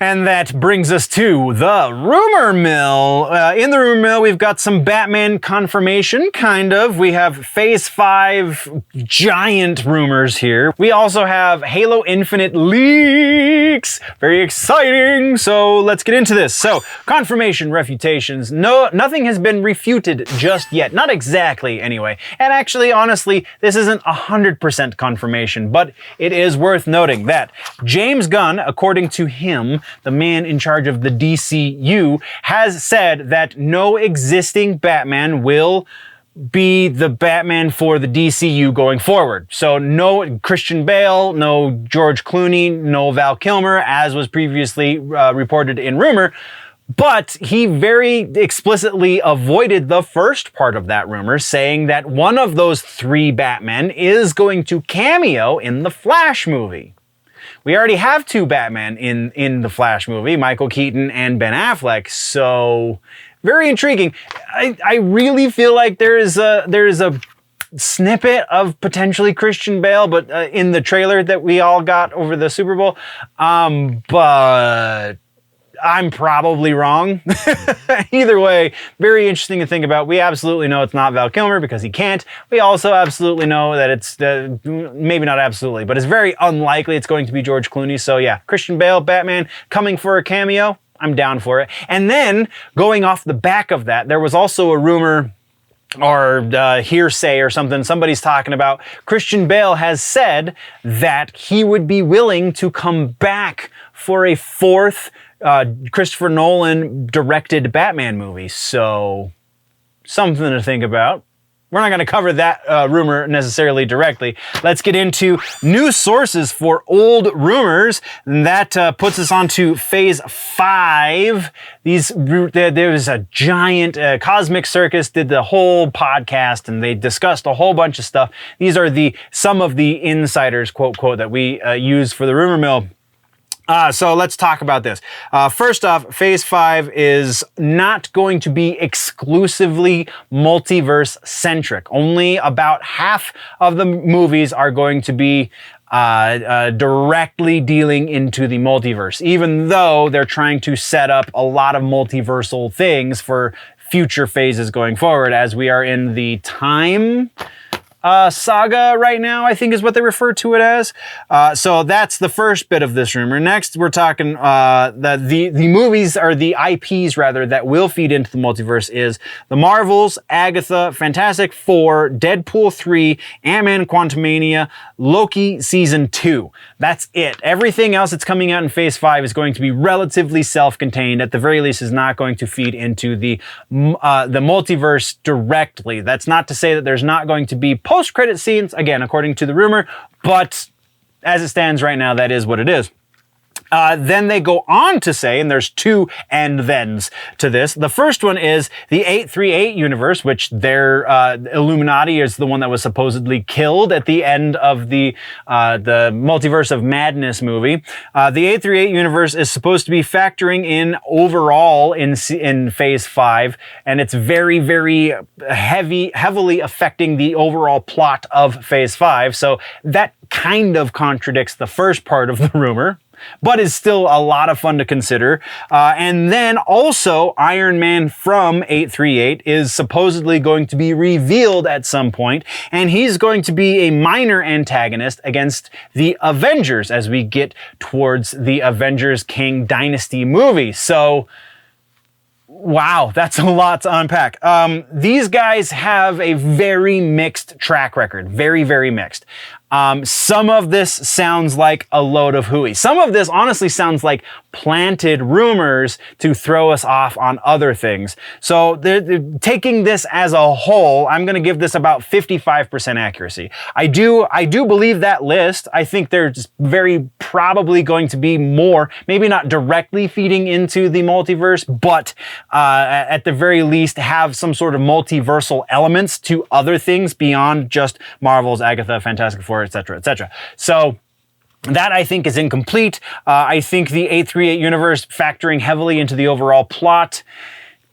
And that brings us to the rumor mill. In the rumor mill, we've got some Batman confirmation, kind of. We have Phase 5 giant rumors here. We also have Halo Infinite leaks. Very exciting. So let's get into this. So confirmation, refutations. No, nothing has been refuted just yet. Not exactly, anyway. And actually, honestly, this isn't 100% confirmation, but it is worth noting that James Gunn, according to him, the man in charge of the DCU, has said that no existing Batman will be the Batman for the DCU going forward. So no Christian Bale, no George Clooney, no Val Kilmer, as was previously reported in rumor. But he very explicitly avoided the first part of that rumor, saying that one of those three Batmen is going to cameo in the Flash movie. We already have two Batman in the Flash movie, Michael Keaton and Ben Affleck, so very intriguing. I really feel like there is a snippet of potentially Christian Bale, but in the trailer that we all got over the Super Bowl, but I'm probably wrong. Either way, very interesting to think about. We absolutely know it's not Val Kilmer because he can't. We also absolutely know that it's, maybe not absolutely, but it's very unlikely it's going to be George Clooney. So yeah, Christian Bale, Batman, coming for a cameo. I'm down for it. And then, going off the back of that, there was also a rumor or hearsay or something. Somebody's talking about Christian Bale has said that he would be willing to come back for a fourth Christopher Nolan directed Batman movie. So something to think about. We're not going to cover that rumor necessarily directly. Let's get into new sources for old rumors. And that puts us on to Phase 5. There was a giant Cosmic Circus did the whole podcast and they discussed a whole bunch of stuff. These are some of the insiders, quote, that we use for the rumor mill. So let's talk about this. First off, Phase 5 is not going to be exclusively multiverse-centric. Only about half of the movies are going to be directly dealing into the multiverse, even though they're trying to set up a lot of multiversal things for future phases going forward, as we are in the time saga right now, I think is what they refer to it as. So that's the first bit of this rumor. Next, we're talking the movies, or the IPs rather, that will feed into the multiverse is the Marvels, Agatha, Fantastic Four, Deadpool 3, Ant-Man Quantumania, Loki Season 2. That's it. Everything else that's coming out in Phase 5 is going to be relatively self-contained. At the very least, is not going to feed into the multiverse directly. That's not to say that there's not going to be post-credit scenes, again, according to the rumor, but as it stands right now, that is what it is. Then they go on to say, and there's two and thens to this. The first one is the 838 universe, which their Illuminati is the one that was supposedly killed at the end of the Multiverse of Madness movie. The 838 universe is supposed to be factoring in overall in Phase 5, and it's very, very heavily affecting the overall plot of Phase 5. So that kind of contradicts the first part of the rumor, but is still a lot of fun to consider. And then also Iron Man from 838 is supposedly going to be revealed at some point, and he's going to be a minor antagonist against the Avengers as we get towards the Avengers Kang Dynasty movie. So wow, that's a lot to unpack. These guys have a very mixed track record. Very, very mixed. Some of this sounds like a load of hooey. Some of this honestly sounds like planted rumors to throw us off on other things. So taking this as a whole, I'm going to give this about 55% accuracy. I do believe that list. I think there's very probably going to be more, maybe not directly feeding into the multiverse, but at the very least have some sort of multiversal elements to other things beyond just Marvel's Agatha, Fantastic Four, etc., etc. So that I think is incomplete. I think the 838 universe factoring heavily into the overall plot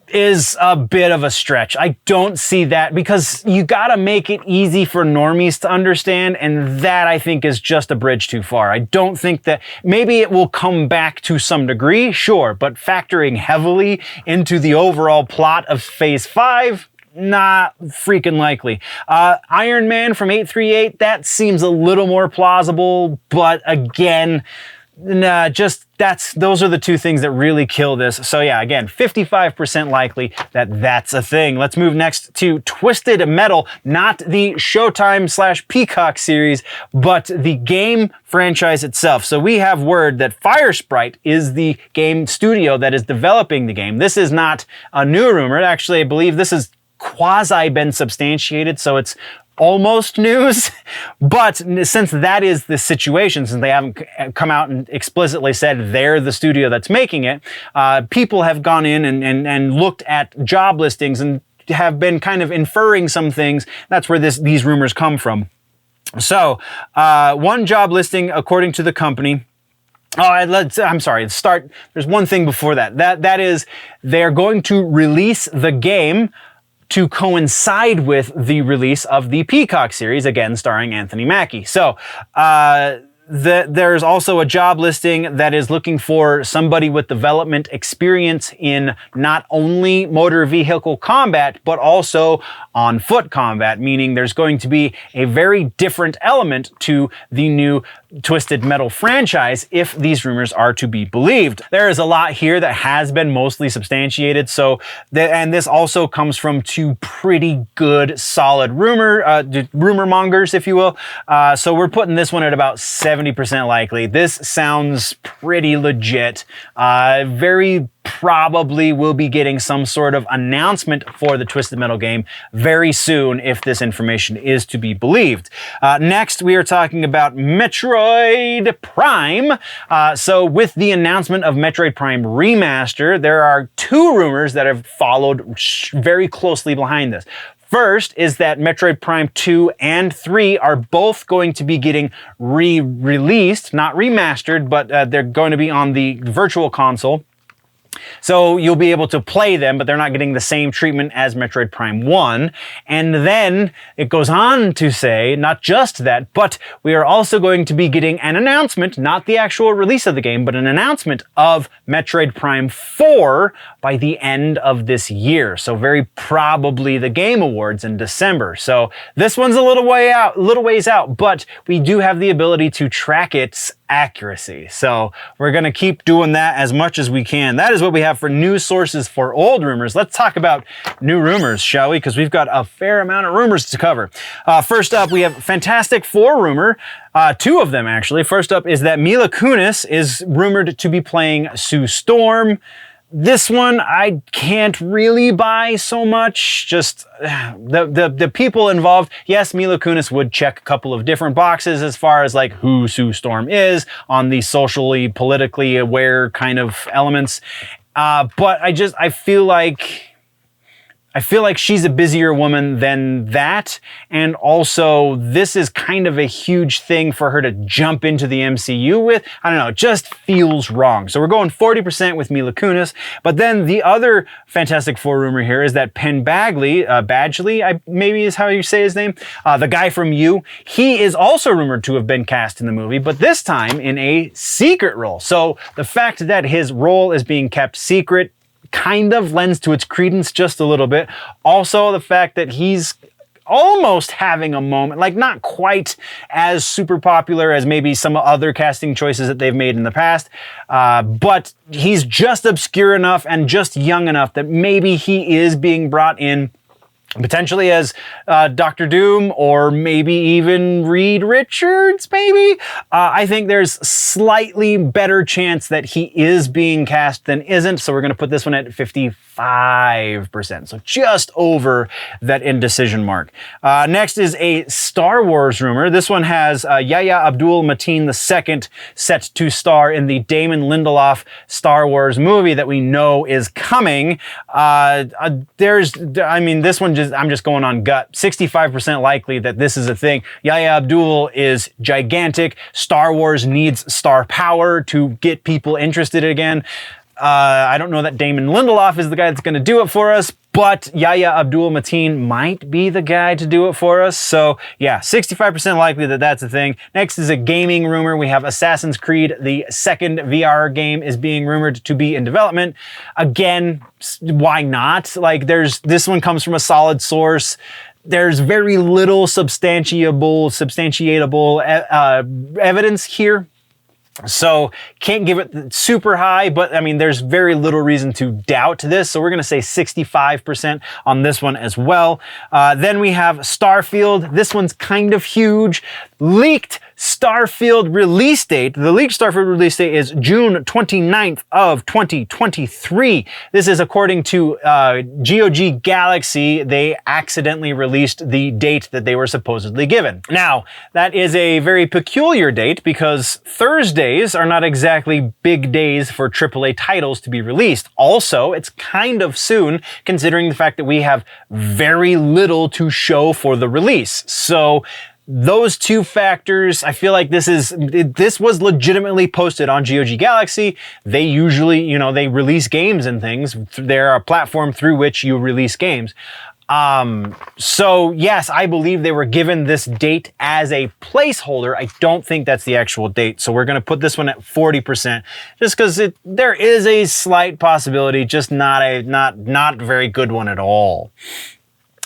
is a bit of a stretch. I don't see that, because you gotta make it easy for normies to understand, and that I think is just a bridge too far. I don't think that, maybe it will come back to some degree, sure, but factoring heavily into the overall plot of Phase 5, not freaking likely. Iron Man from 838, that seems a little more plausible, but again, nah, those are the two things that really kill this. So yeah, again, 55% likely that that's a thing. Let's move next to Twisted Metal, not the Showtime / Peacock series, but the game franchise itself. So we have word that Firesprite is the game studio that is developing the game. This is not a new rumor. Actually, I believe this is quasi been substantiated, so it's almost news. But since that is the situation, since they haven't come out and explicitly said they're the studio that's making it, people have gone in and looked at job listings and have been kind of inferring some things. That's where these rumors come from. So one job listing, according to the company, I'm sorry, there's one thing before that. That is, they're going to release the game to coincide with the release of the Peacock series, again starring Anthony Mackie. So there's also a job listing that is looking for somebody with development experience in not only motor vehicle combat, but also on foot combat, meaning there's going to be a very different element to the new Twisted Metal franchise if these rumors are to be believed. There is a lot here that has been mostly substantiated, and this also comes from two pretty good, solid rumor mongers, if you will. So we're putting this one at about 70% likely. This sounds pretty legit. Very probably will be getting some sort of announcement for the Twisted Metal game very soon if this information is to be believed. Next, we are talking about Metroid Prime. So with the announcement of Metroid Prime Remaster, there are two rumors that have followed very closely behind this. First is that Metroid Prime 2 and 3 are both going to be getting re-released, not remastered, but they're going to be on the Virtual Console. So you'll be able to play them, but they're not getting the same treatment as Metroid Prime 1. And then it goes on to say, not just that, but we are also going to be getting an announcement, not the actual release of the game, but an announcement of Metroid Prime 4 by the end of this year. So very probably the Game Awards in December. So this one's a little ways out, but we do have the ability to track its accuracy. So we're going to keep doing that as much as we can. That is what we have for news sources for old rumors. Let's talk about new rumors, shall we? Because we've got a fair amount of rumors to cover. First up, we have Fantastic Four rumor. Two of them, actually. First up is that Mila Kunis is rumored to be playing Sue Storm. This one I can't really buy so much. Just the people involved. Yes, Mila Kunis would check a couple of different boxes as far as like who Sue Storm is on the socially, politically aware kind of elements. But I feel like she's a busier woman than that. And also, this is kind of a huge thing for her to jump into the MCU with. I don't know, it just feels wrong. So we're going 40% with Mila Kunis. But then the other Fantastic Four rumor here is that Penn Badgley, maybe is how you say his name, the guy from You, he is also rumored to have been cast in the movie, but this time in a secret role. So the fact that his role is being kept secret kind of lends to its credence just a little bit. Also, the fact that he's almost having a moment, like not quite as super popular as maybe some other casting choices that they've made in the past, but he's just obscure enough and just young enough that maybe he is being brought in potentially as Dr. Doom, or maybe even Reed Richards, maybe? I think there's slightly better chance that he is being cast than isn't, so we're going to put this one at 55%, so just over that indecision mark. Next is a Star Wars rumor. This one has Yahya Abdul-Mateen II set to star in the Damon Lindelof Star Wars movie that we know is coming. This one I'm just going on gut. 65% likely that this is a thing. Yahya Abdul is gigantic. Star Wars needs star power to get people interested again. I don't know that Damon Lindelof is the guy that's going to do it for us, but Yahya Abdul-Mateen might be the guy to do it for us. So yeah, 65% likely that that's a thing. Next is a gaming rumor. We have Assassin's Creed, the second VR game, is being rumored to be in development. Again, why not? Like, this one comes from a solid source. There's very little substantiable evidence here. So can't give it super high, but I mean, there's very little reason to doubt this. So we're going to say 65% on this one as well. Then we have Starfield. This one's kind of huge. Leaked Starfield release date. The leaked Starfield release date is June 29th of 2023. This is according to GOG Galaxy. They accidentally released the date that they were supposedly given. Now, that is a very peculiar date because Thursdays are not exactly big days for AAA titles to be released. Also, it's kind of soon considering the fact that we have very little to show for the release. So those two factors, I feel like this was legitimately posted on GOG Galaxy. They usually, they release games and things. They're a platform through which you release games. So yes, I believe they were given this date as a placeholder. I don't think that's the actual date. So we're going to put this one at 40% just because there is a slight possibility, just not very good one at all.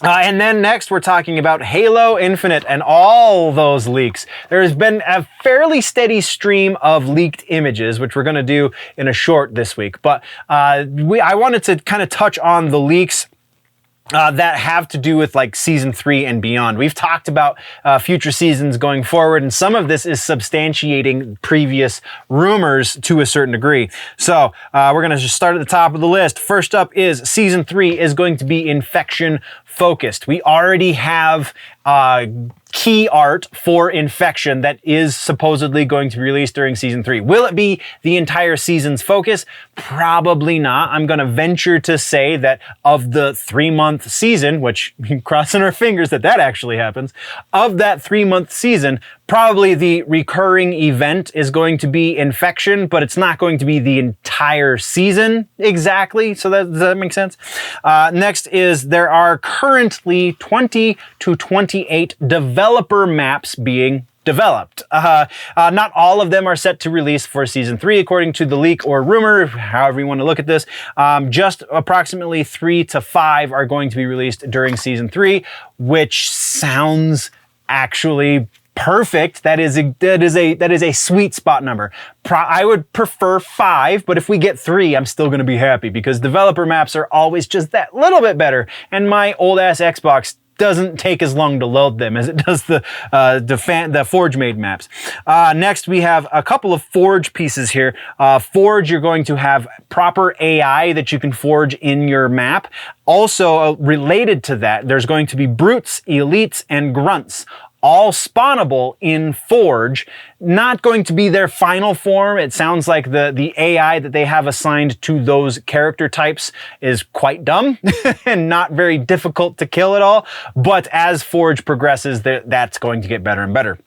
And then next, we're talking about Halo Infinite and all those leaks. There's been a fairly steady stream of leaked images, which we're going to do in a short this week. But I wanted to kind of touch on the leaks that have to do with like season 3 and beyond. We've talked about future seasons going forward, and some of this is substantiating previous rumors to a certain degree. So we're going to just start at the top of the list. First up is season 3 is going to be infection focused. We already have key art for Infection that is supposedly going to be released during season 3. Will it be the entire season's focus? Probably not. I'm going to venture to say that of the 3-month season, which crossing our fingers that actually happens, of that 3-month season, Probably the recurring event is going to be Infection, but it's not going to be the entire season exactly. So does that make sense? Next is there are currently 20 to 28 developer maps being developed. Not all of them are set to release for season 3, according to the leak or rumor, however you want to look at this. Just approximately 3 to 5 are going to be released during season 3, which sounds actually perfect. That is a sweet spot number. I would prefer 5, but if we get 3, I'm still going to be happy because developer maps are always just that little bit better. And my old ass Xbox doesn't take as long to load them as it does the Forge made maps. Next, we have a couple of Forge pieces here. Forge, you're going to have proper AI that you can forge in your map. Also, related to that, there's going to be brutes, elites, and grunts, all spawnable in Forge. Not going to be their final form. It sounds like the AI that they have assigned to those character types is quite dumb and not very difficult to kill at all. But as Forge progresses, that's going to get better and better.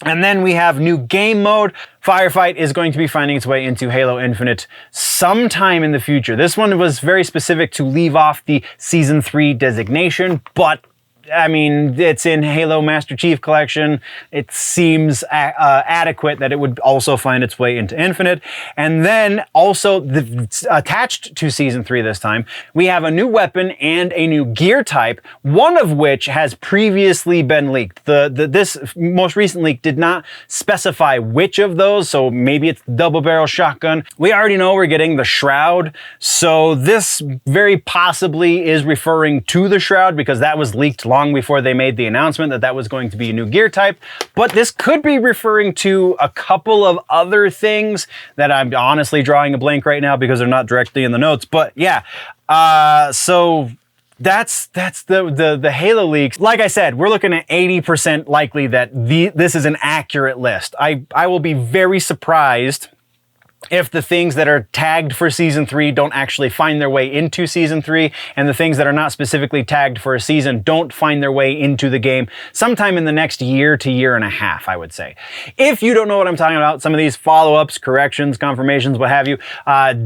And then we have new game mode. Firefight is going to be finding its way into Halo Infinite sometime in the future. This one was very specific to leave off the Season 3 designation, but I mean, it's in Halo Master Chief Collection. It seems adequate that it would also find its way into Infinite. And then also attached to Season 3 this time, we have a new weapon and a new gear type, one of which has previously been leaked. This most recent leak did not specify which of those, so maybe it's double barrel shotgun. We already know we're getting the Shroud, so this very possibly is referring to the Shroud because that was leaked long before they made the announcement that was going to be a new gear type. But this could be referring to a couple of other things that I'm honestly drawing a blank right now because they're not directly in the notes. But yeah, so that's the Halo leaks. Like I said, we're looking at 80% likely that this is an accurate list. I will be very surprised if the things that are tagged for Season 3 don't actually find their way into Season 3, and the things that are not specifically tagged for a season don't find their way into the game sometime in the next year to year and a half, I would say. If you don't know what I'm talking about, some of these follow-ups, corrections, confirmations, what have you,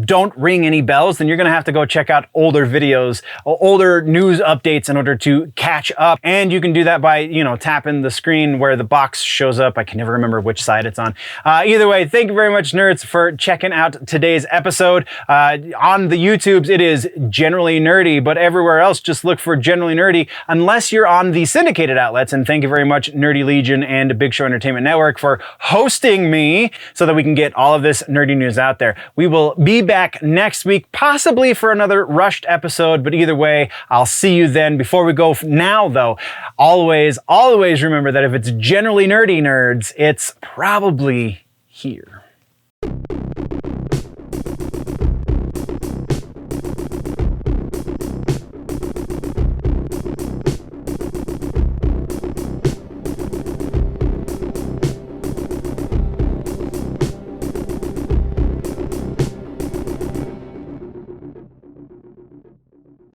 don't ring any bells, then you're going to have to go check out older videos, older news updates in order to catch up. And you can do that by, tapping the screen where the box shows up. I can never remember which side it's on. Either way, thank you very much, nerds, for checking out today's episode. On the YouTubes, it is Generally Nerdy, but everywhere else, just look for Generally Nerdy, unless you're on the syndicated outlets. And thank you very much, Nerdy Legion and Big Show Entertainment Network, for hosting me so that we can get all of this nerdy news out there. We will be back next week, possibly for another rushed episode, but either way, I'll see you then. Before we go now, though, always remember that if it's generally nerdy, nerds, it's probably here.